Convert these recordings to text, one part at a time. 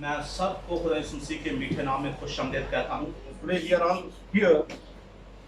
मैं सबको खुदा यीशु मसीह के मीठे नाम में खुशामदीद कहता हूँ। Today we are all here,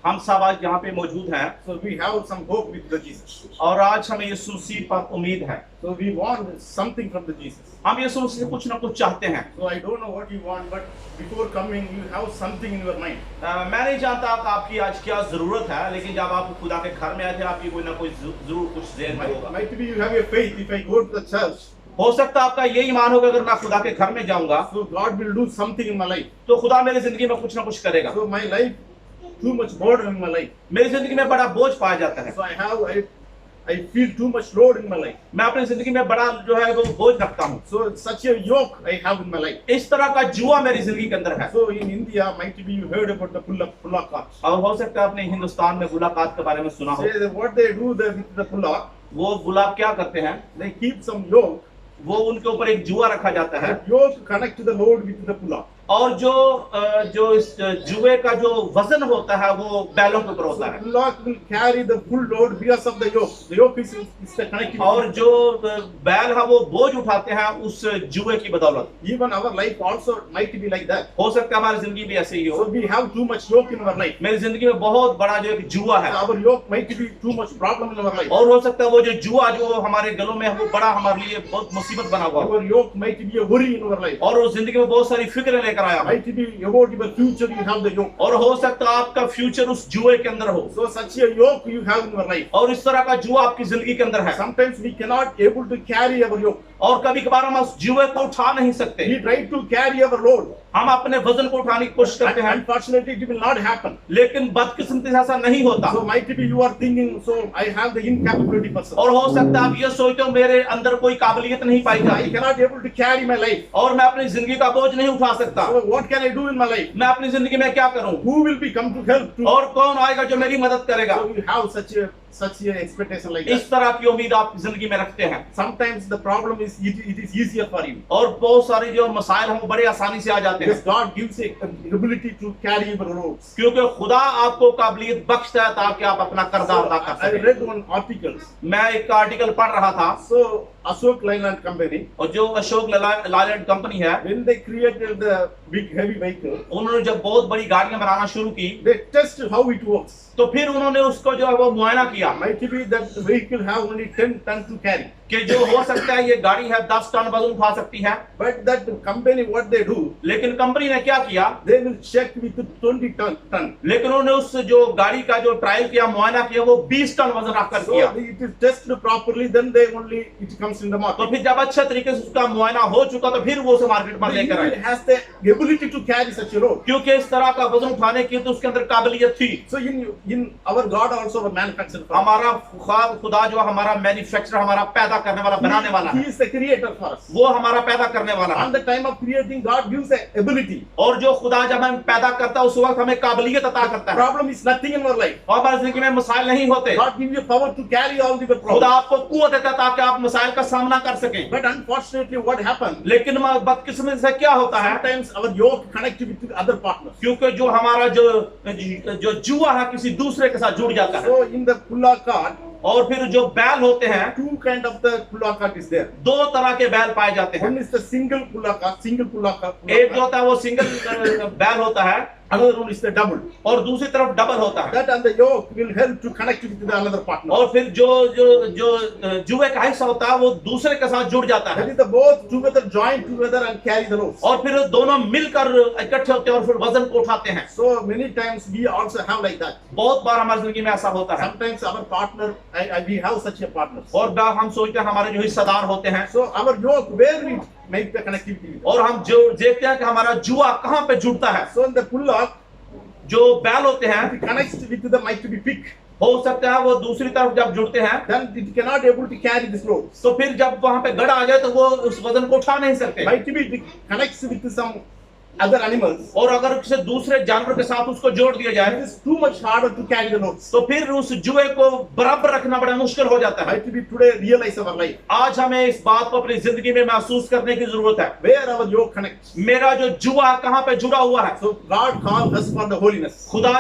हम सब आज यहाँ पे मौजूद हैं so we have some hope with the Jesus. और आज हमें यीशु मसीह पर उम्मीद है। So we want something from the Jesus. हम यीशु मसीह से कुछ ना कुछ चाहते हैं। So I don't know what you want, but before coming, you have something in your mind. मैं नहीं जानता कि आपकी आज क्या जरूरत है, लेकिन जब आप खुदा के घर में आए थे आपकी कोई ना कोई जरूर कुछ ज़हन में होगा। Might be you have a faith. If I go to the church, हो सकता है आपका ये ईमान होगा अगर मैं खुदा के घर में जाऊंगा so God will do something in my life. तो खुदा मेरी जिंदगी में कुछ ना कुछ करेगा। So my life, too much burden in my life. मेरी जिंदगी में बड़ा बोझ पाया जाता है। So I feel too much load in my life. मैं अपनी जिंदगी में बड़ा जो है वो बोझ रखता हूँ। So such a yoke I have in my life. इस तरह का जुआ मेरी जिंदगी के अंदर है। So in India, might be you heard about the pulla cards. और हो सकता है आपने हिंदुस्तान में मुलाकात के बारे में सुना हो। Say that what they do with the pulla, वो गुलाब क्या करते हैं, they keep some yoke. वो उनके ऊपर एक जुआ रखा जाता है That yoke connect to the load with the pulla. और जो इस जुए का जो वजन होता है वो बैलों के ऊपर So होता है pulla will carry the full load because of the yoke. The yoke is the connectivity. और जो बैल है वो बोझ उठाते हैं उस जुए की बदौलत। Even our life also might be like that. हो सकता है हमारी जिंदगी भी ऐसे ही हो। So we have too much yoke in our life. मेरी जिंदगी में बहुत बड़ा जो एक जुआ है Our yoke might be too much problem in our life. और हो सकता है वो जो जुआ जो हमारे गलों में है वो बड़ा हमारे लिए बहुत मुसीबत बना हुआ हो Our yoke might be a worry in our life. और उस जिंदगी में बहुत सारी फिक्रें लेकर आया हो Might be about your future, you have the yoke. और हो सकता है आपका फ्यूचर उस जुए के अंदर हो So such a yoke you have in your life. और इस तरह का जुआ आपकी जिंदगी के अंदर है Sometimes we cannot able to carry our yoke. और कभी कभार हम उस जुए को उठा नहीं सकते। We try to carry our load. हम अपने वजन को उठाने की कोशिश करते हैं Unfortunately, it will not happen. लेकिन बदकिस्मती से ऐसा नहीं होता So might be you are thinking, so I have the incapability person. और हो सकता है आप ये सोचते हो मेरे अंदर कोई काबिलियत नहीं पाई I जाती cannot able to carry my life. और मैं अपनी जिंदगी का बोझ नहीं उठा सकता। So what can I do in my life? मैं अपनी जिंदगी में क्या करूं Who will be come to help to? और कौन आएगा जो मेरी मदद करेगा। So you have such a expectation like इस that. तरह की उम्मीद आप जिंदगी में रखते हैं Sometimes the problem is it is easier for you. और बहुत सारे जो मसाइल हैं वो बड़े आसानी से आ जाते हैं Because God gives a ability to carry your loads. क्योंकि खुदा आपको काबिलियत बख्शता है ताकि आप अपना कर्जा अदा कर I सकें। read one article. मैं एक आर्टिकल पढ़ रहा था So Ashok Leyland company, और जो अशोक लाइलैंड कंपनी है when they created the big heavy vehicle, उन्होंने जब बहुत बड़ी गाड़ियां बनाना शुरू की they tested how it works. तो फिर उन्होंने उसको जो है वो मुआयना किया Might be that the vehicle have only 10 tons to carry. कि जो हो सकता है ये गाड़ी है 10 टन वजन उठा सकती है But that company, what they do, लेकिन कंपनी ने क्या किया they will check with 20 ton. लेकिन उन्होंने उस जो गाड़ी का जो ट्रायल किया मुआयना किया वो 20 टन वजन रखकर So किया। it is tested properly, then they only it comes in the तो market. फिर जब अच्छे तरीके से उसका मुआयना हो चुका तो फिर वो उसे मार्केट में The लेकर vehicle आए has the ability to carry such a load. क्योंकि इस तरह का वजन उठाने की तो उसके अंदर काबिलियत थी। So in our God also a manufacturer. हमारा खुदा जो हमारा मैन्युफैक्चरर हमारा पैदा करने वाला बनाने वाला He है is the creator for us. वो हमारा पैदा करने वाला है On the time of creating, God gives the ability. और जो खुदा जब हम पैदा करता है उस वक्त हमें काबिलियत अता करता है Problem is nothing in our life. और हमारी जिंदगी में मसाइल नहीं होते। God gives you power to carry all the खुदा problems. आपको कुव्वत देता है ताकि आप मसाइल का सामना कर सकें। But unfortunately, what happens? लेकिन बदकिस्मती से क्या होता है Sometimes our yoke connect with other partners. क्योंकि जो हमारा जो जुआ है किसी दूसरे के साथ जुड़ जाता है So in the pulla card, और फिर जो बैल होते हैं two kind of the pulla card is there. दो तरह के बैल पाए जाते हैं। One is the single pulla card. एक जो होता है वो सिंगल बैल होता है Another one is the double. और दूसरी तरफ डबल होता है That and the yoke will help to connect with the another partner. और फिर जो जुए का हिस्सा होता है वो दूसरे के साथ जुड़ जाता That है is the both together, join together and carry the loads. और फिर दोनों मिलकर इकट्ठे होते हैं और फिर वजन को उठाते हैं। So many times we also have like that. बहुत बार हमारी जिंदगी में ऐसा होता है Sometimes our partner, we have such a partner. और हम सोचते हैं हमारे जो हिस्सेदार होते हैं So our yoke, where we make the connectivity with. और हम जो देखते हैं कि हमारा जुआ कहाँ पे जुड़ता है। So in the pulla, जो बैल होते हैं it connects with the might to be pick. हो सकता है वो दूसरी तरफ जब जुड़ते हैं Then it cannot able to carry this load. तो फिर जब वहां पे गड़ आ जाए तो वो उस वजन को उठा नहीं सकते। Might be it connects with some other animals, और अगर किसी दूसरे जानवर के साथ उसको जोड़ दिया it जाए is too much harder to carry the loads. तो फिर उस जुए को बराबर रखना बड़ा मुश्किल हो जाता है। Might we today realize our life, आज हमें इस बात को अपनी जिंदगी में महसूस करने की जरूरत है, where our yoke connects. मेरा जो जुआ कहाँ पे जुड़ा हुआ है। So God called us for the holiness. खुदा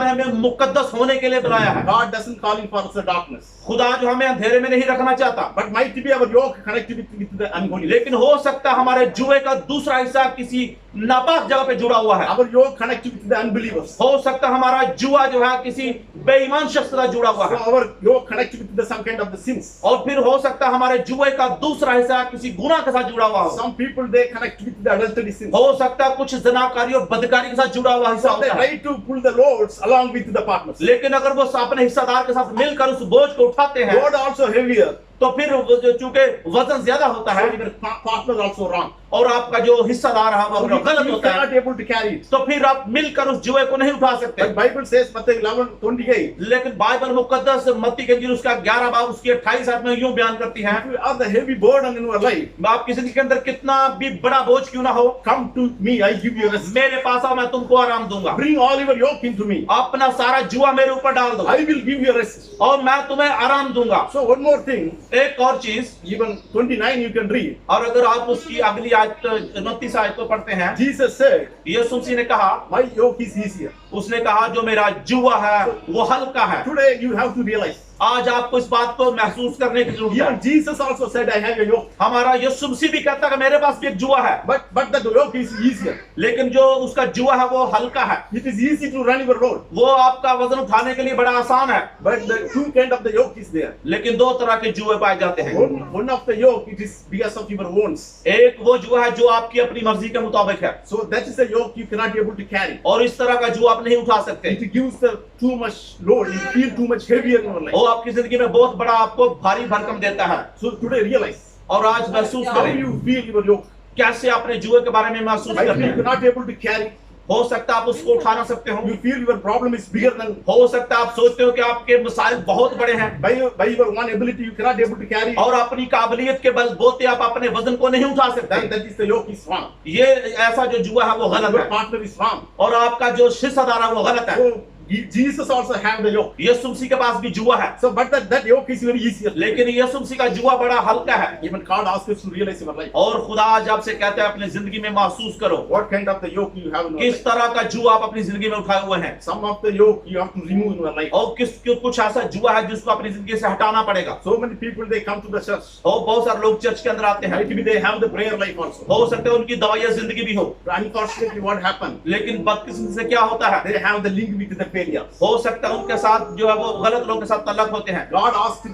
ने हमें मुकद्दस होने के लिए बुलाया है। God doesn't call him for the darkness. खुदा जो हमें अंधेरे में नहीं रखना चाहता, But might be our yoke connected with the unholiness. लेकिन हो सकता है हमारे जुए का दूसरा हिस्सा किसी नापाक जगह पे जुड़ा हुआ है। Our yoke connected with the unbelievers. हो सकता है हमारा जुआ जो है किसी बेईमान शख्स से जुड़ा हुआ So है, our yoke connected with the some kind of the sins. और फिर हो सकता है हमारे जुए का दूसरा हिस्सा किसी गुनाह के साथ जुड़ा हुआ हो। Some people they connect with the adultery sins. हो सकता है कुछ जनाकारी और बदकारी के साथ जुड़ा हुआ हिस्सा So they होता है, try to pull the loads along with the partners. लेकिन अगर वो अपने हिस्सेदार के साथ मिलकर उस बोझ को उठाते हैं Load also heavier. तो फिर वो चूंकि वजन ज्यादा होता So है your partner also wrong. और आपका जो हिस्सेदार है So वो गलत you होता है, cannot able to carry it. तो फिर आप मिलकर उस जुए को नहीं उठा सकते। But Bible says Matthew 11:28. लेकिन बाइबल मुकद्दस मत्ती के अंजील उसका 11 बाब उसकी 28 आयत में यूं बयान करती है, If you have the heavy burden in your life, आपकी जिंदगी के अंदर कितना भी बड़ा बोझ क्यों ना हो, come to me, I give you rest. मेरे पास आओ, मैं तुमको आराम दूंगा। Bring all your yoke into me. अपना सारा जुआ मेरे ऊपर डाल दो I will give you rest. और मैं तुम्हें आराम दूंगा। So one more thing, एक और चीज, even 29 you can read. और अगर आप उसकी अगली आयत 29 आयत को पढ़ते हैं, Jesus said, यीशु मसीह ने कहा, my yoke is easier. उसने कहा जो मेरा जुआ है वो हल्का है। Today you have to realize. आज आपको इस बात को महसूस करने की जरूरत Even है। Jesus also said, I have a yoke. हमारा यीशु मसीह भी कहता है कि मेरे पास भी एक जुआ है, But the yoke is easier. लेकिन जो उसका जुआ है वो हल्का है। It is easy to run your road. वो आपका वजन उठाने के लिए बड़ा आसान है, But the two kind of the yoke is there. लेकिन दो तरह के जुए पाए जाते हैं। One of the yoke, it is because of your wounds. एक वो जुआ है जो आपकी अपनी मर्जी के मुताबिक है, So that is the yoke you cannot be able to carry. और इस तरह का जुआ आप नहीं उठा सकते। It gives the too much load. You feel too much heavier in your life. वो आपकी जिंदगी में बहुत बड़ा आपको भारी भरकम देता है। So today realize और आज महसूस how करें you feel your yoke. कैसे अपने जुए के बारे में महसूस Might करते be you हैं। cannot be able to carry. हो सकता है आप उसको उठा ना सकते हो, You feel your problem is bigger than हो सकता है आप सोचते हो कि आपके मसाइल बहुत बड़े हैं, by your one ability you cannot be able to carry. और अपनी काबिलियत के बलबूते आप अपने वजन को नहीं उठा सकते। Then that is the yoke is wrong. ये ऐसा जो जुआ है वो गलत Your है, partner is wrong. और आपका जो हिस्सेदार है वो गलत है। So Jesus also have the yoke. यीशु मसीह के पास भी जुआ है, So but that yoke is very easier. लेकिन यीशु मसीह का जुआ बड़ा हल्का है। Even God asks us to realize in our life और खुदा आज आपसे कहता है अपनी जिंदगी में महसूस करो what kind of the yoke you have in your किस life. तरह का जुआ आप अपनी जिंदगी में उठाए हुए हैं, Some of the yoke you have to remove in your life. और कुछ ऐसा जुआ है जिसको अपनी जिंदगी से हटाना पड़ेगा। So many people they come to the church. और बहुत सारे लोग चर्च के अंदर आते हैं, Might be they have the prayer life also. हो सकता है उनकी दवाइयाँ जिंदगी भी हो, Unfortunately, what happened? लेकिन बदकिस्मती से क्या होता है, They have the link with the failure. हो सकता है उनके साथ जो है वो गलत लोगों के साथ तल्लक होते हैं। God asked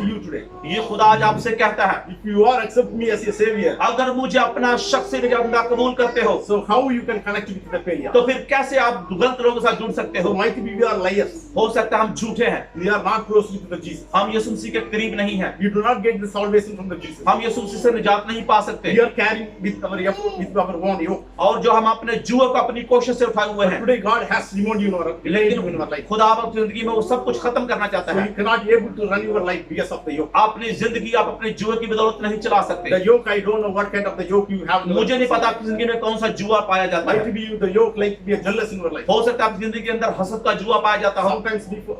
you today, ये खुदा आज आपसे कहता है, if you are accept me as your savior, अगर मुझे अपना शख्सी निजात कबूल करते हो so how you can connect with the failure? तो फिर कैसे आप गलत लोगों के साथ जुड़ सकते So हो। might be we are liars. हो सकता है हम झूठे हैं, We are not close with the Jesus. हम यीशु मसीह के करीब नहीं हैं, We do not get the salvation from the Jesus. हम यीशु मसीह से निजात नहीं पा सकते, We are carrying with our effort, with our own yoke. और जो हम अपने जुए को अपनी कोशिश से उठाए हुए But हैं, today God has removed you in our life. लेकिन खुदा आपकी जिंदगी में वो सब कुछ खत्म करना चाहता So है। you cannot be able to run your life because of the yoke. अपनी जिंदगी आप अपने जुए की बदौलत नहीं चला The सकते। yoke, I don't know what kind of the yoke you have. in your मुझे नहीं life. पता आपकी जिंदगी में कौन सा जुआ पाया जाता Might है। be the yoke like be a jealous in your life. हो सकता है आपकी जिंदगी के अंदर हसद का जुआ पाया जाता हो,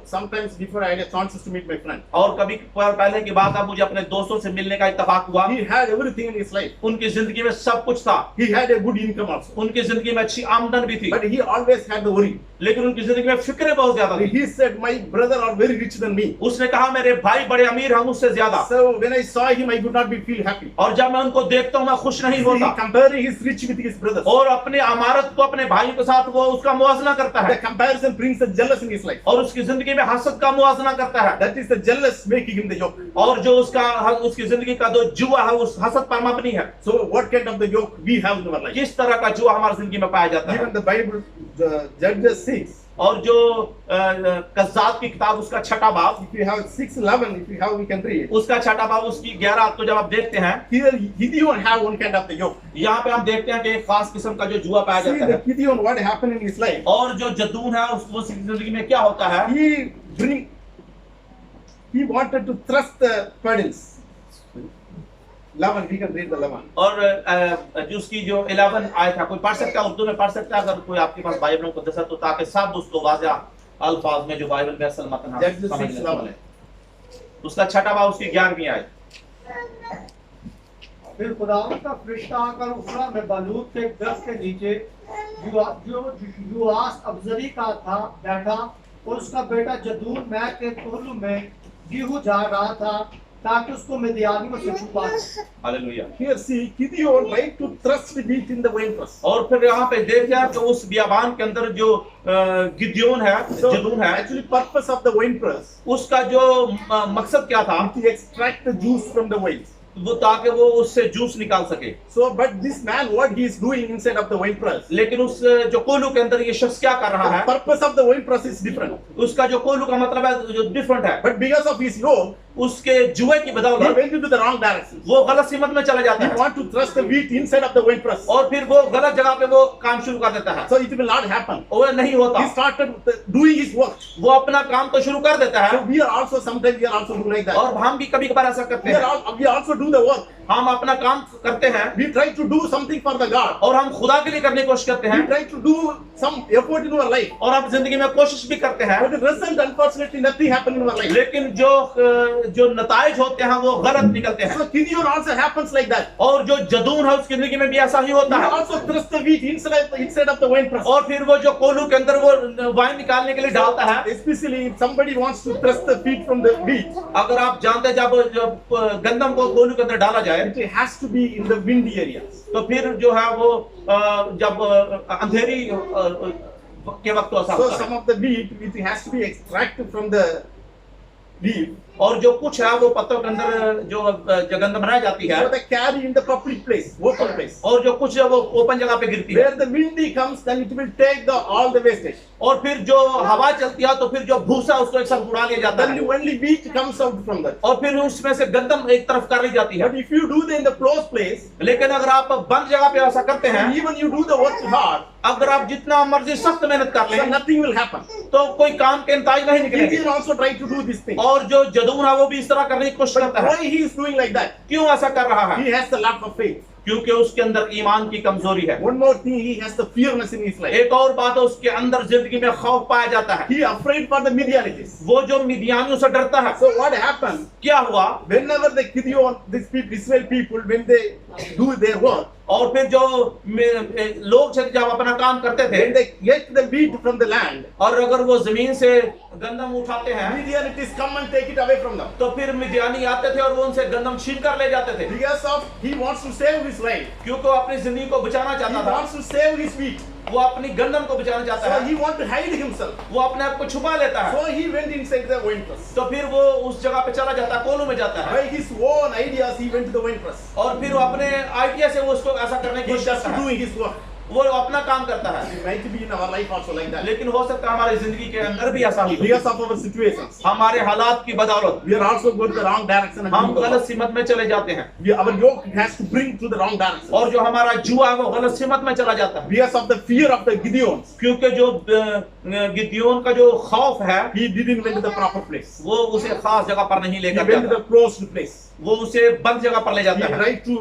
Sometimes before I had a chance to meet my friend. और कभी पहले की बात आप मुझे अपने दोस्तों से मिलने का इत्तेफाक हुआ, He had everything in his life. उनकी जिंदगी में सब कुछ था, He had a good income also. उनकी जिंदगी में अच्छी आमदन भी थी, But he always had the worry. लेकिन उनकी जिंदगी में फिक्रें बहुत ज्यादा थी। He said, my brother are very rich than me. उसने कहा मेरे भाई बड़े अमीर हैं मुझसे ज्यादा, So when I saw him, I could not be feel happy. और जब मैं उनको देखता हूँ मैं खुश नहीं He होता, comparing his rich with his brothers. और अपने अमारत को अपने भाइयों के साथ वो उसका मुआवजा करता The है, comparison brings a jealous in his life. और उसकी जिंदगी में हसद का मुआवजा करता है, That is the jealous making him the yoke. और जो उसकी जिंदगी का जो जुआ है उस हसद पर मबनी है। So what kind of the yoke we have in our life? किस तरह का जुआ हमारी जिंदगी में पाया जाता है। Even the Bible, the Judges 6. और जो कज़्ज़ाब की किताब उसका छठा बाब, If you have 6:11, if you have, we can read. उसका छठा बाब उसकी 11 को जब आप देखते हैं, Here Gideon have one kind of the yoke. यहाँ पे हम देखते हैं कि एक खास किस्म का जो जुआ पाया See जाता the है, Gideon, what happened in his life? और जो जदून है उसकी जिंदगी में क्या होता है, He wanted to thrust the paddles. 11, we can read the 11. और जो उसकी जो 11 आयत है, कोई पढ़ सकता है, उर्दू में पढ़ सकता है अगर कोई आपके पास बाइबल मुकद्दस है, तो ताकि सब उसको वाज़ेह अल्फाज में जो बाइबल में असल मतन है Judges समझ 6, लें। 11. उसका छठा बाब उसकी 11वीं आयत। फिर खुदावंद का फरिश्ता आकर उखरा में बलूत के दरख्त के नीचे जो युआस अफजरी का था बैठा, और उसका बेटा जदून मैं के कोहलू में गेहूं झाड़ रहा था ताकि उसको मिद्यानियों से छुपा सके। Hallelujah. Here see, Gideon tried to thrust the wheat in the winepress. और फिर यहाँ पे देखिए कि उस बियाबान के अंदर जो गिद्योन है, So, जदून है, actually purpose of the winepress उसका जो मकसद क्या था, is to extract the juice from the wines. वो ताकि वो उससे जूस निकाल सके। So, but this man, what he is doing inside of the winepress, लेकिन उस जो कोलू के अंदर ये शख्स क्या कर रहा the है, purpose of the winepress is different. उसका जो कोलू का मतलब है जो डिफरेंट है, But because of his yoke, उसके जुए की he बदौलत went into the wrong direction. वो गलत सीमत में चला जाता He है want to thrust the wheat inside of the winepress. और फिर वो गलत जगह पे वो काम शुरू कर देता है, So it will not happen. वो नहीं होता। He started doing his work. वो अपना काम तो शुरू कर देता So है we are also sometimes we are also do like that. और हम भी कभी कभार ऐसा करते हैं, We also do the work. हम अपना काम करते हैं We try to do something for the God. और हम खुदा के लिए करने की कोशिश करते We हैं try to do some effort in our life. और हम जिंदगी में कोशिश भी करते हैं, But the result, unfortunately, nothing happened in our life. लेकिन जो नताइज होते हैं वो गलत निकलते हैं। So Gideon also happens like that. और जो जदून है उसकी जिंदगी में भी ऐसा ही He होता है also thrust the wheat inside of the winepress. और फिर वो जो कोलू के अंदर वो वाइन निकालने के लिए डालता है। Especially if somebody wants to thrust the wheat from the wheat, अगर आप जानते हैं जब गंदम को कोलू के अंदर डाला जाए it has to be in the windy areas. तो फिर जो है वो जब अंधेरी के वक्त तो ऐसा So होता some है of the wheat it has to be extracted from the leaf. और जो कुछ है वो पत्तों के अंदर जो गंदम रह जाती है So they carry in the public place, open place. और जो कुछ है वो ओपन जगह पे गिरती है Where the windy comes, then it will take all the wastage. और फिर जो हवा चलती है तो फिर जो भूसा उसको एक साथ उड़ा लिया जाता Then है only wheat comes out from that. और फिर उसमें से गंदम एक तरफ कर ली जाती है। But if you do that in the closed place, लेकिन अगर आप बंद जगह पे ऐसा करते हैं, even you do the work hard, अगर आप जितना मर्जी सख्त मेहनत कर so लें nothing will happen. तो कोई काम के नतीजे नहीं निकलेंगे। Gideon also tried to do this thing. और जो जदून है वो भी इस तरह करने की कोशिश But करता है। why he is doing like that? क्यों ऐसा कर रहा है? He has the lack of faith. क्योंकि उसके अंदर ईमान की कमजोरी है। One more thing, he has the fearness in his life. एक और बात है, उसके अंदर जिंदगी में खौफ पाया जाता है। He afraid for the Midianites. वो जो मिदियानियों से डरता है। So what happened? क्या हुआ? Whenever the Gideon, these people, Israel people, when they do their work, और फिर जो लोग जब अपना काम करते थे when they get the wheat from the land, और अगर वो जमीन से गंदम उठाते हैं Midianites come and take it away from them. तो फिर मिदियानी आते थे और वो उनसे गंदम छीन कर ले जाते थे, Because of he wants to save his life. क्योंकि वो अपनी जिंदगी को बचाना He चाहता था। wants to save his wheat. वो अपनी गंदम को बचाना चाहता So है, he wants to hide himself. वो अपने आप को छुपा लेता है। So he went inside the winepress. तो फिर वो उस जगह पे चला जाता है, कोलू में जाता है By his own ideas, he went to the winepress. और फिर वो अपने आइडिया से वो उसको ऐसा करने की He's कोशिश just करता है, doing his work. वो अपना काम करता है। It might be in our life also like that. लेकिन हो सकता है हमारी जिंदगी के अंदर भी ऐसा ही हो, Because of our situations, हमारे हालात की बदौलत we are also going to the wrong direction. And हम doing the गलत work. सीमत में चले जाते हैं Our yoke has to bring to the wrong direction. और जो हमारा जुआ है वो गलत सीमत में चला जाता है, Because of the fear of the Gideons, क्योंकि जो गिद्योन का जो खौफ है he didn't went to the proper place. वो उसे खास जगह पर नहीं He लेकर went to जाता, the closed place. वो उसे बंद जगह पर ले He जाता है tried to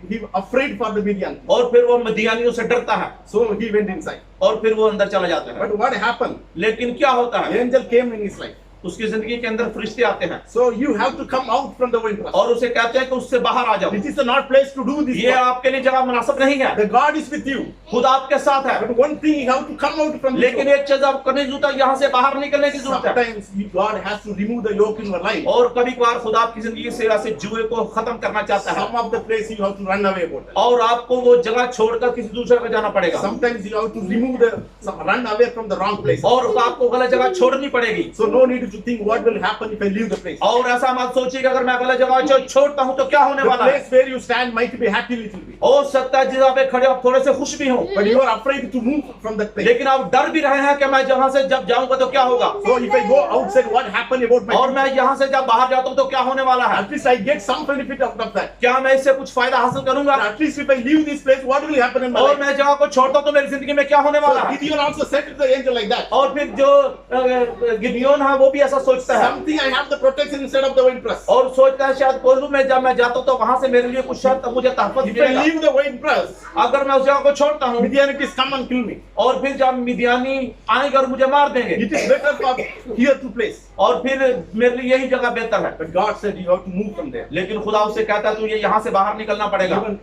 he afraid for the Midian. और फिर वो मिदियानियों से डरता है So he went inside. और फिर वो अंदर चला जाता है। But what happened? लेकिन क्या होता The है, angel came in his life. उसकी जिंदगी के अंदर फरिश्ते आते हैं So you have to come out from the winepress. और उसे कहते हैं कि उससे बाहर आ जाओ, This is not place to do this ये work. आपके लिए जगह मुनासिब नहीं है, The God is with you. खुद आपके साथ है। But one thing you have to come out from this लेकिन work. एक चीज आप करने की जरूरत है, यहाँ से बाहर निकलने की जरूरत है। Sometimes God has to remove the yoke in your life. और कभी कभार खुदा आपकी जिंदगी से ऐसे जुए को खत्म करना चाहता है Some of the place you have to run away about that. और आपको वो जगह छोड़कर किसी दूसरे पे जाना पड़ेगा Sometimes you have to run away from the wrong place. और आपको गलत जगह छोड़नी पड़ेगी। So no need to think what will happen if I leave the place. और ऐसा मत सोचिए कि अगर मैं गलत जगह छोड़ता हूँ तो क्या होने The वाला है। place where you stand might be happy little bit. हो सकता है जिस जगह पे खड़े आप थोड़े से खुश भी हों, But you are afraid to move from that place. लेकिन आप डर भी रहे हैं कि मैं जहाँ से जब जाऊंगा तो क्या होगा, So if I go outside, what happened about my और मैं यहाँ से जब बाहर जाता हूँ तो क्या होने वाला है, At least I get some benefit out of that. क्या मैं इससे कुछ फायदा हासिल करूंगा, At least if I leave this place, what will happen in my और life? मैं जगह को छोड़ता हूँ तो मेरी जिंदगी में क्या होने वाला So है। Gideon also said to the angel like that. और फिर जो गिदियोन है वो भी ऐसा सोचता है Something I have the protection instead of the winepress. और सोचता है शायद कोल्लू में जब मैं जाता हूँ तो वहां से मेरे लिए कुछ शायद मुझे तहफ़्फ़ुज़ If I मिलेगा। leave the winepress, अगर मैं उस जगह को छोड़ता हूँ Midianites come and kill me. और फिर जब मिदियानी आएंगे और मुझे मार देंगे It is better for here to place. और फिर मेरे लिए यही जगह बेहतर है। But God said you have to move from there. लेकिन खुदा उससे कहता है तुझे यहाँ से बाहर निकलना पड़ेगा। Even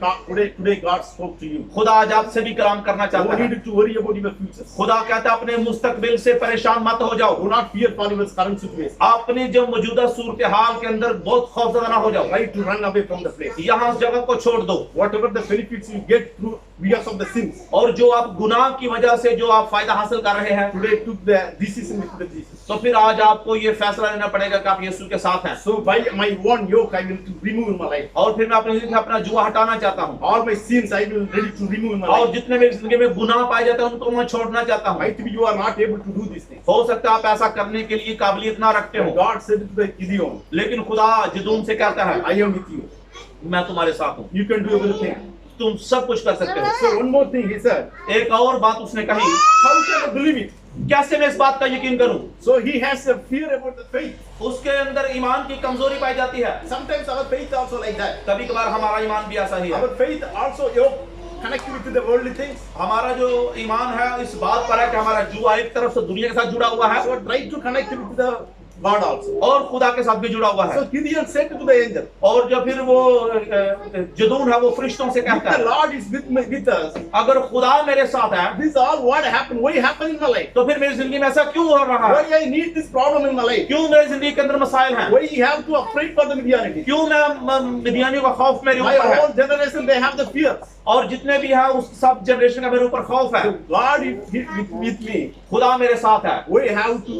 today God spoke to you. खुदा आज आपसे भी कलाम करना चाहता No है। need to worry about your future. खुदा कहता है अपने मुस्तकबिल से परेशान मत हो जाओ। Do not fear for your current situation. अपनी जो मौजूदा सूरत हाल के अंदर बहुत खौफजदा ना हो जाओ। Try to run away from the place. यहाँ उस जगह को छोड़ दो Whatever the benefits you get through because of the sins. और जो आप गुनाह की वजह से जो आप फायदा हासिल कर रहे हैं Today took the decision with the Jesus. तो फिर आज आपको ये फैसला लेना पड़ेगा कि आप यीशु के साथ हैं। So by my one yoke I will to remove in my life. और फिर मैं अपनी जिंदगी से अपना जुआ हटाना चाहता हूँ All my sins I will ready to remove in my और life. जितने मेरी जिंदगी में गुनाह पाए जाते हैं उनको मैं छोड़ना चाहता हूँ। Might be you are not able to do these things. हो सकता है आप ऐसा करने के लिए काबिलियत ना रखते But हो God said to the Gideon, लेकिन खुदा जिदून से कहता है I am with you. मैं तुम्हारे साथ हूँ, You can do everything. तुम सब कुछ कर सकते हो। So one more thing he said, एक और बात उसने कही, how can I believe it? कैसे मैं इस बात का यकीन करूं? So he has a fear about the faith. उसके अंदर ईमान की कमजोरी पाई जाती है। Sometimes our faith also like that. कभी कभार हमारा ईमान भी ऐसा ही है। Our faith also connected with the worldly things. हमारा जो ईमान है इस बात पर है कि हमारा जुआ एक तरफ से दुनिया के साथ जुड़ा हुआ है So try to connect with the God also. और खुदा के साथ भी जुड़ा हुआ है। So Gideon said to the angel, और जो फिर वो जदून है वो फरिश्तों से if कहता the है Lord is with us, अगर खुदा मेरे साथ है this is all what happened. Why happened in my life? तो फिर मेरी जिंदगी में ऐसा क्यों हो रहा है? Why I need this problem in my life? क्यों मेरी जिंदगी के अंदर मसाइल हैं? Why you have to afraid for the Midianites? क्यों मैं मिदियानियों का खौफ मेरे My ऊपर है? whole generation they have the fear. और जितने भी है उस सब जनरेशन का मेरे ऊपर खौफ है। So God is with me. खुदा मेरे साथ है। We have to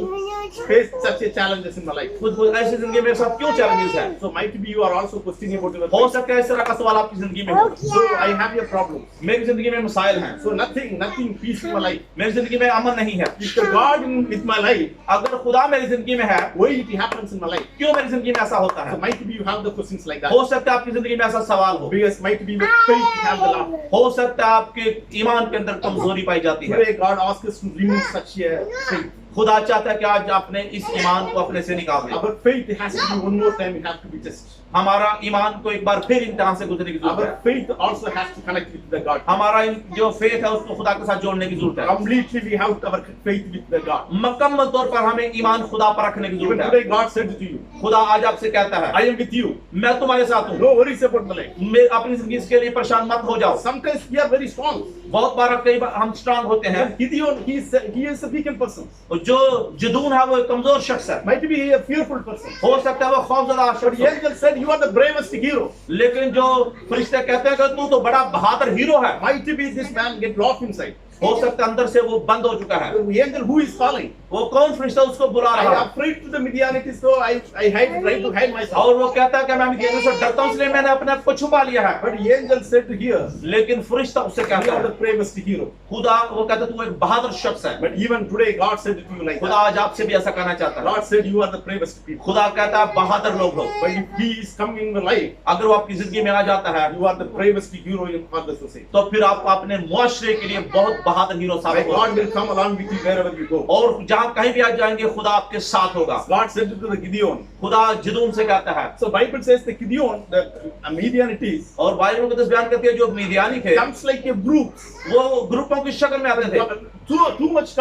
face such a challenges in my life. कुछ ऐसी जिंदगी मेरे साथ क्यों चैलेंजेस है? So might be you are also questioning about your हो faith. सकता है इस तरह का सवाल आपकी जिंदगी में हो। So I have a problem. मेरी जिंदगी में मसाइल हैं। So nothing peace in my life. मेरी जिंदगी में अमन नहीं है। If the God in with my life, अगर खुदा मेरी जिंदगी में है, why it happens in my life? क्यों मेरी जिंदगी में ऐसा होता So है? might be you have the questions like that. हो सकता है आपकी जिंदगी में ऐसा सवाल हो। Because might be your faith have the law. हो सकता है आपके ईमान के अंदर कमजोरी पाई जाती है। Today God asks us to remove such a faith. खुदा चाहता है कि आज आपने इस ईमान को अपने से निकाल दें। Our faith has to be one more time. It has to be tested. हमारा ईमान को एक बार फिर इम्तिहान से गुजरने की जरूरत Our है। faith also has to connect with the God. हमारा जो फेथ है उसको खुदा के साथ जोड़ने की जरूरत है। Completely we have our faith with the God. मुकम्मल तौर पर हमें ईमान खुदा पर रखने की Even जरूरत है। today God said to you, खुदा आज आपसे कहता है I am with you. मैं तुम्हारे साथ हूँ। No worries about my life. मैं अपनी जिंदगी के लिए परेशान मत हो जाओ। Sometimes we are very strong. बहुत बार कई बार हम स्ट्रांग होते हैं And Gideon, he is a weakened person. और जो जदून है वो एक कमजोर शख्स है। Might be a fearful person. हो सकता है वो खौफजदा But शख्स the हो। angel said, you are the bravest hero. लेकिन जो फरिश्ते कहते हैं कि तू तो बड़ा बहादुर हीरो है। Might be this man get lost inside. हो सकता है अंदर से वो बंद हो चुका है। The angel who is calling. वो कौन फरिश्ता उसको बुला I रहा am है? afraid to the Midianites, so I try to hide myself. और वो कहता है कि मैं मिदियानियों से डरता हूँ इसलिए मैंने अपने आप को छुपा लिया है। But the angel said to here, लेकिन फरिश्ता उससे you कहता are the है bravest hero. खुदा वो कहता है तू एक बहादुर शख्स है। But even today God said to you like खुदा that. आज आपसे भी ऐसा कहना चाहता है। God said you are the bravest people. खुदा कहता है बहादुर लोग हो। But if he is coming in your life, अगर वो आपकी जिंदगी में आ जाता है you are the bravest hero in for the society. तो फिर आप अपने मुआशरे के लिए बहुत बहादुर हीरो My साबित God होंगे will come along with you wherever you go. और जहाँ कहीं भी आप जाएंगे खुदा आपके साथ होगा। God said to the Gideon. खुदा जदून से कहता है So Bible says the Gideon, the Midianites, और बाइबल मुकद्दस बयान करती है जो मिदियानी थे comes like a group. वो ग्रुपों की शक्ल में आते थे Too much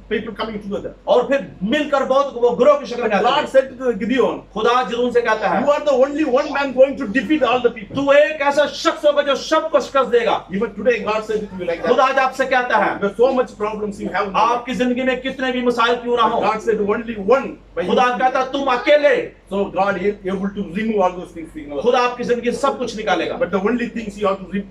people coming together. और फिर मिलकर बहुत वो ग्रोह की शक्ल में But आते God थे। said to the Gideon, खुदा जदून से कहता है you are the only one man going to defeat all the people. तू एक ऐसा शख्स होगा जो सबको शिकस्त देगा। Even today God said to you like खुदा that. आज आपसे कहता है There are so much problems you have. in life. आपकी जिंदगी में कितने भी मसाइल क्यों ना हो, God said only one. By खुदा कहता तुम अकेले, So God is able to remove all those things. You know. खुदा आपकी जिंदगी से सब कुछ निकालेगा। But the only things you have to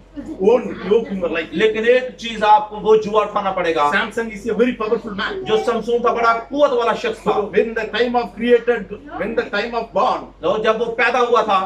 own yoke in your life. लेकिन एक चीज आपको वो जुआ उठाना पड़ेगा। Samson is a very powerful man. जो समसून था बड़ा कुवत वाला शख्स था। So when the time of created, when the time of born, और जब वो पैदा हुआ था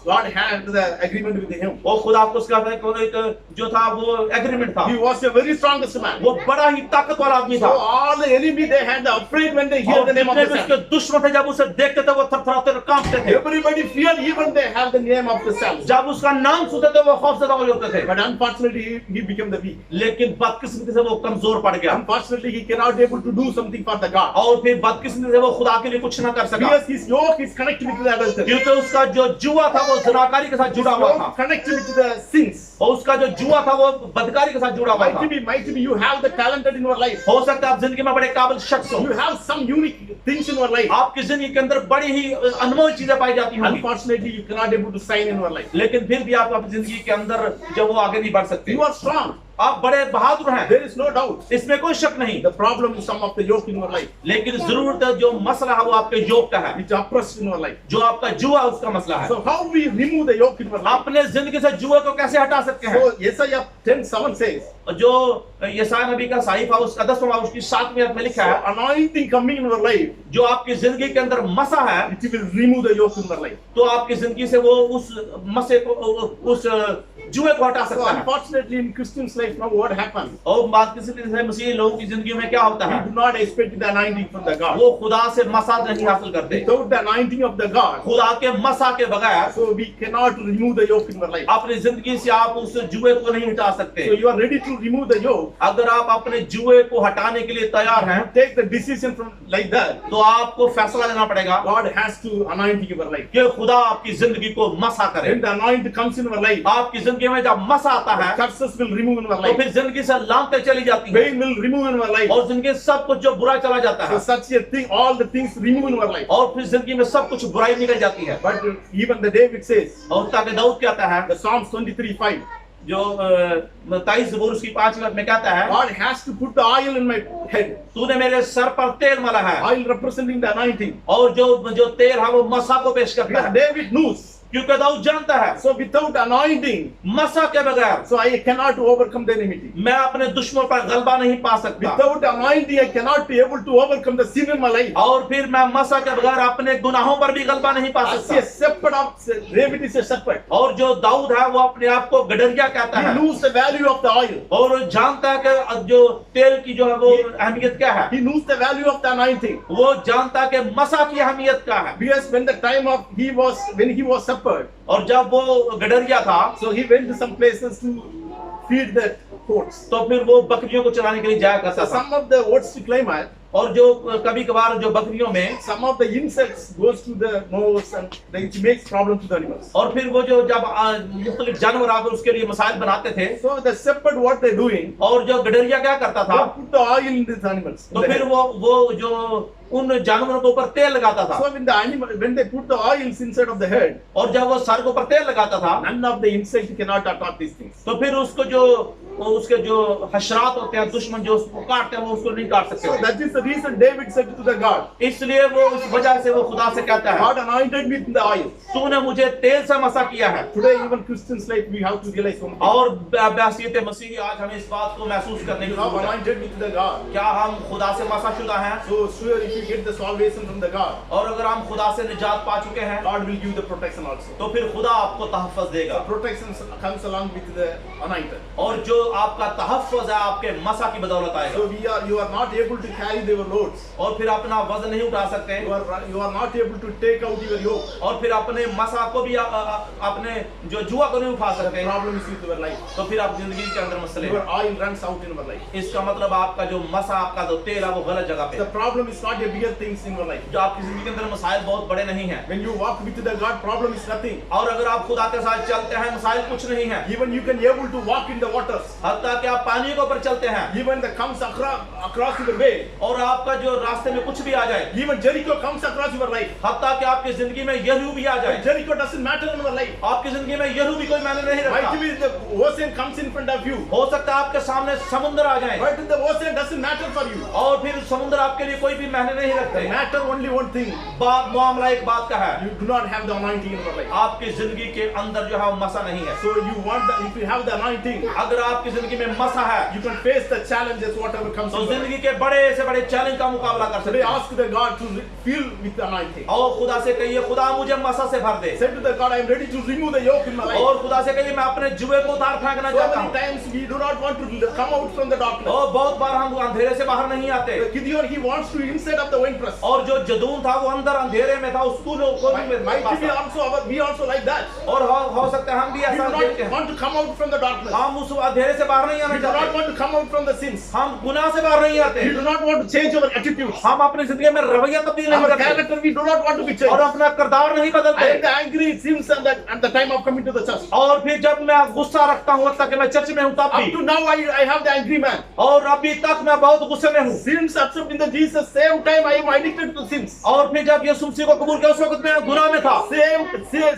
God had the agreement with him. वो खुदा को उसका एक जो था वो एग्रीमेंट था। He was a very strongest man. वो बड़ा ही ताकत वाला आदमी So था। all the enemy they had the afraid when they hear और the name of जितने the भी उसके Son. दुश्मन थे जब उसे देखते थे वो थरथराते और कांपते थे। Everybody feared even they have the name of the Son. जब उसका नाम सुनते थे वो खौफजदा हो जाते थे। But unfortunately he became the weak. लेकिन बदकिस्मती से वो कमजोर पड़ गया Unfortunately, he cannot able to do something for the God. और फिर बदकिस्मती से वो खुदा के लिए कुछ ना कर सका Because his yoke is connected with the adultery. क्योंकि उसका जो जुआ था वो जनाकारी के साथ His जुड़ा हुआ yoke था connected with the sins. और उसका जो जुआ था वो बदकारी के साथ जुड़ा हुआ था Might be you have the talented in your life. हो सकता है आप जिंदगी में बड़े काबिल शख्स हो You have some unique things in your life. आपकी जिंदगी के अंदर बड़ी ही अनमोल चीजें पाई जाती होंगी Unfortunately, you cannot able to shine in your life. लेकिन फिर भी आप अपनी जिंदगी के अंदर जो वो आगे नहीं बढ़ सकते You are strong. आप बड़े बहादुर हैं There is no doubt. इसमें कोई शक नहीं The problem is some of the yoke in your life. लेकिन जरूरत है जो मसला है वो आपके योग का है Which oppressed in your life. जो आपका जुआ उसका मसला है So how we remove the yoke in your life? अपने जिंदगी से जुए को कैसे हटा सकते हैं So Isaiah 10:7 says, जो यशायाह नबी का साहिफा उसका 10वां उसकी 7वीं आयत में लिखा है so anointing coming in your life, जो आपकी जिंदगी के अंदर मसा है it will remove the yoke in your life. तो आपकी जिंदगी से वो उस मसे को उस जुए को हटा So सकता है unfortunately in Christian's life now what happens? और बात किसी तरह मसीही लोगों की जिंदगी में क्या होता We है do not expect the anointing from the God. वो खुदा से मसा नहीं हासिल करते Without the anointing of the God, खुदा के मसा के बगैर so we cannot remove the yoke in our life. अपनी जिंदगी से आप उस जुए को नहीं हटा सकते So you are ready to remove the yoke. अगर आप अपने जुए को हटाने के लिए तैयार हैं Take the decision from like that. तो आपको फैसला लेना पड़ेगा God has to anoint your life. कि खुदा आपकी जिंदगी को मसा करे When the anointing comes in our life, आपकी जिंदगी में जब मसा आता है curses will remove in our तो life. फिर जिंदगी से लानतें चली जाती हैं Pain will remove in our life. और जिंदगी सब कुछ जो बुरा चला जाता So है such a thing, all the things remove in our life. और फिर जिंदगी में सब कुछ बुराई निकल जाती है But even the David says, और ताकि दाऊद कहता है the Psalms 23:5, जो 23 ज़बूर उसकी 5 में कहता है God has to put the oil in my head. तूने मेरे सर पर तेल मला है Oil representing the anointing. और जो तेल है वो मसा को पेश करता Because है David knows. क्योंकि दाऊद जानता है So without anointing, मसा के बगैर so I cannot overcome the enemy. मैं अपने दुश्मन पर गलबा नहीं पा सकता Without anointing, I cannot be able to overcome the sin in my life. और फिर मैं मसा के बगैर अपने गुनाहों पर भी गलबा नहीं पा As सकता a shepherd of David is a shepherd. और जो दाऊद है वो अपने आप को गडरिया कहता He है knows the value of the oil. और जानता है कि जो तेल की जो है वो अहमियत क्या है He knows the value of the anointing. वो जानता है कि मसा की अहमियत क्या है Because when the time of when he was shepherd, और जब वो गडरिया था so he went to some places to feed the goats. तो फिर वो बकरियों को चराने के लिए जाया करता So था some of the oats to climate, और जो कभी कभार जो बकरियों में some of the insects goes to the nose and it makes problem to the animals. और फिर वो जो जब मुख्तलिफ जानवर आकर उसके लिए मसाइल बनाते थे So the shepherd what they doing? और जो गडरिया क्या करता They था put the oil in these animals. in तो the फिर head. वो जो उन जानवरों के ऊपर तेल लगाता था So when they put the oils inside of the head, और जब वो सर के ऊपर तेल लगाता था none of the insects cannot attack these things. तो फिर उसको जो उसके जो हशरात होते हैं दुश्मन जो उसको काटते हैं वो उसको नहीं काट सकते So that is the reason David said to the God, इसलिए वो इस वजह से वो खुदा से कहता है God anointed me with the oil. तूने मुझे तेल से मसा किया है Today even Christians like we have to realize one thing. और बैसियत मसीही आज हमें इस बात को महसूस करने की You have जरूरत है anointed me to the God. क्या हम खुदा से मसाशुदा हैं So sure if you get the salvation from the God, और अगर हम खुदा से निजात पा चुके हैं God will give the protection also. तो फिर खुदा आपको तहफ़्फ़ुज़ देगा Protection comes along with the anointed. और जो आपका तहफ़्फ़ुज़ है आपके मसा की बदौलत आएगा So you are not able to carry their loads. और फिर अपना वजन नहीं उठा सकते You are not able to take out your yoke. और फिर अपने मसा को भी अपने जो जुआ को नहीं उठा The सकते problem is with your life. तो फिर आप जिंदगी के अंदर मसले Your oil runs out in your life. इसका मतलब आपका जो मसा आपका जो तेल है वो गलत जगह पे The problem is not a bigger things in your life. जो आपकी जिंदगी के अंदर मसाइल बहुत बड़े नहीं हैं When you walk with the God, problem is nothing. और अगर आप खुदा के साथ चलते हैं मसाइल कुछ नहीं है Even you can able to walk in the waters. हत्ता कि आप पानी के ऊपर चलते हैं Even the comes across your way. और आपका जो रास्ते में कुछ भी आ जाए Even Jericho comes across your life. हत्ता कि आपकी जिंदगी में यहू भी आ जाए Jericho doesn't matter in your life. आपकी जिंदगी में यहू भी कोई मायने नहीं Might रखता be the ocean comes in front of you. हो सकता है आपके सामने समुद्र आ जाए But the ocean doesn't matter for you. और फिर समुद्र आपके लिए कोई भी मायने नहीं रखते Matter only one thing. मामला एक बात का है You do not have the anointing in your life. आपकी जिंदगी के अंदर जो है वो मसा नहीं है So you want if you have the anointing, अगर आपकी जिंदगी में मसा है you can face the challenges whatever comes. तो in your life. जिंदगी के बड़े से बड़े चैलेंज का मुकाबला कर सकते Today हैं ask the God to fill with the anointing. और खुदा से कहिए खुदा मुझे मसा से भर दे Say to the God, I am ready to remove the yoke in my life. और खुदा से कहिए मैं अपने जुए को उतार फेंकना So चाहता many हूँ times we do not want to come out from the darkness. और बहुत बार हम अंधेरे से बाहर नहीं आते Gideon, he wants to inside of the winepress. और जो जदून था वो अंदर अंधेरे में था, उस कोने में Might पास be था। also we also like that. और हो सकता है हम भी We ऐसा do देखते not हैं। want to come out from the darkness. हम उस अंधेरे से बाहर नहीं आना We do not चाहते, want to come out from the sins. हम गुनाह से बाहर नहीं आते, We do not want to change our attitudes. हम अपनी जिंदगी में रवैया तब्दील नहीं Our करते character, we do not want to be changed. और अपना किरदार नहीं I am बदलते। the angry sins at the time of coming to the church. और फिर जब मैं गुस्सा रखता हूँ तक मैं चर्च में हूँ तब Up भी, to now, I have the angry man. और अभी तक मैं बहुत गुस्से में हूँ। Sins accepted in the Jesus, same time I am addicted to sins. और फिर जब यीशु मसीह को कबूल किया उस वक्त मैं गुनाह में था,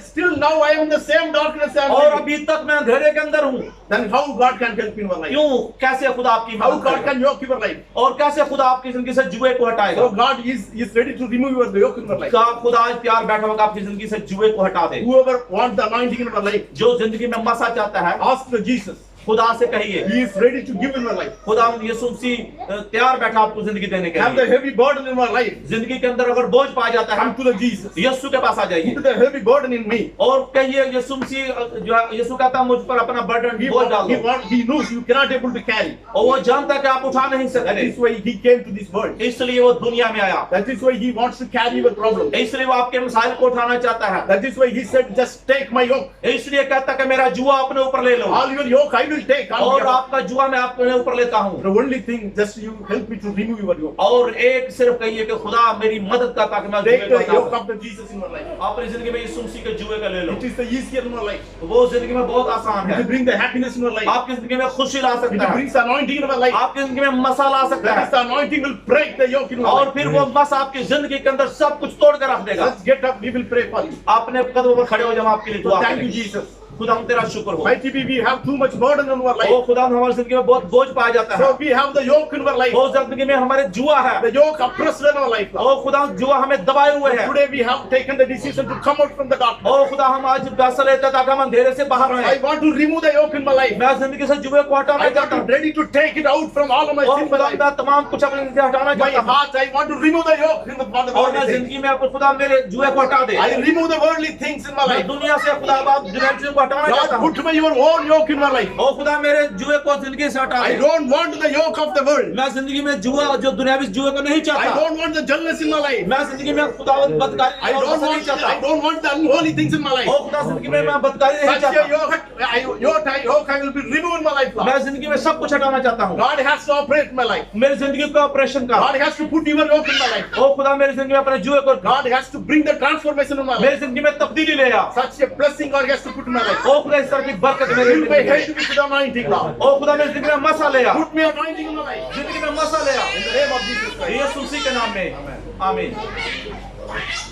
Still now I am in the same darkness I am और living. अभी तक मैं अंधेरे के अंदर हूँ। Then how God can help in our life? क्यों? कैसे खुदा आपकी How मदद God करेगा? can yoke your life? और कैसे खुदा आपकी जिंदगी से जुए को हटाएगा? So God is ready to remove your yoke in your life. का खुदा आज प्यार बैठा होगा आपकी जिंदगी से जुए को हटा दे। Whoever wants the anointing in your life, जो जिंदगी में मसा चाहता है, ask the Jesus. खुदा से कहिए, He is ready to give in your life. खुदा यीशु मसीह तैयार बैठा आपको जिंदगी देने के Have the लिए। heavy burden in your life. जिंदगी के अंदर अगर बोझ पाया जाता है, Come to the Jesus. यीशु के पास आ जाइए Put the heavy burden in me. और कहिए यीशु मसीह जो है, यीशु कहता है मुझ पर अपना बर्डन बोझ डाल दो। He knows you cannot able to carry. और वो जानता है कि आप उठा नहीं That is सकते, why He came to this world. इसलिए वो दुनिया में आया। That is why He wants to carry your problem. इसलिए वो आपके मसाइल को उठाना चाहता है। That is why He said, just take my yoke. इसलिए कहता है कि मेरा जुआ अपने ऊपर ले लो All your yoke I will take. और आपका जुआ मैं अपने ऊपर लेता हूँ। The only thing, just you help me to remove your yoke. और एक सिर्फ कहिए कि खुदा मेरी मदद कर ताकि मैं जुए Take को the हटा yoke दूं। of the Jesus in your life. अपनी जिंदगी में यीशु मसीह के जुए का ले लो, It is the easier in your life. वो जिंदगी में बहुत आसान It है। will bring the happiness in your life. आपकी जिंदगी में खुशी ला It सकता है, brings anointing in your life. आपकी जिंदगी में मसा ला सकता That है is the anointing will break the yoke in your और life. फिर वो मस आपकी जिंदगी के अंदर सब कुछ तोड़ कर रख देगा। Let's get up. We will pray for you. आपने कदमों पर खड़े हो जाओ, आपके लिए So दुआ thank you, करें। Jesus. खुदा हम तेरा शुक्र हो। Mighty be, we have too much burden in our O life. खुदा हमारी जिंदगी में बहुत बोझ पाया जाता है, So we have the yoke in our life. वो जिंदगी में हमारे जुआ है, The yoke oppressed in our life. ओ खुदा जुआ हमें दबाए हुए है। Today we have taken the decision to come out from the darkness. ओ खुदा हम आज फैसला लेते हैं ताकि हम अंधेरे से बाहर I रहें। want to remove the yoke in my life. मैं जिंदगी से जुए को हटाना I चाहता want हूँ to ready to take it out from all of my और sin in my खुदा life. मैं तमाम कुछ अपने जिंदगी से हटाना My चाहता हूँ heart, I want to remove the yoke in the body of और मैं the जिंदगी में आपको खुदा मेरे जुए को हटा दे। I remove the worldly things in my मैं life. दुनिया से खुदा आप दुनिया को हटाना चाहता God, हूँ। put me your own yoke in my life. ओ खुदा मेरे जुए को जिंदगी से हटा I they. don't want the yoke of the world. मैं जिंदगी में जुआ जो दुनियावी जुए को नहीं I चाहता। don't want the jealous in my life. मैं जिंदगी में खुदा बदकारी I और don't नहीं want चाहता। I don't want the unholy things in my life. ओ खुदा जिंदगी में मैं बदकारी नहीं Such a चाहता। yoke I will be removed in my life. Lord. मैं जिंदगी में सब कुछ हटाना चाहता हूँ। God has to operate in my life. मेरी जिंदगी का ऑपरेशन का God has to put your yoke in my life. ओ खुदा मेरी जिंदगी में अपने जुए को God has to bring the transformation in my life. मेरी जिंदगी में तब्दीली ले आ। Such a blessing God has to put in my life. ओ खुदा इस तरह की बरकत मेरे Fill my जिंदगी head में। with the anointing, Lord. ओ खुदा मेरी जिंदगी में मसा ले आ। Put me anointing in my life. जिंदगी में मसा ले आ। In the name of Jesus Christ. यीशु मसीह के नाम में आमीन।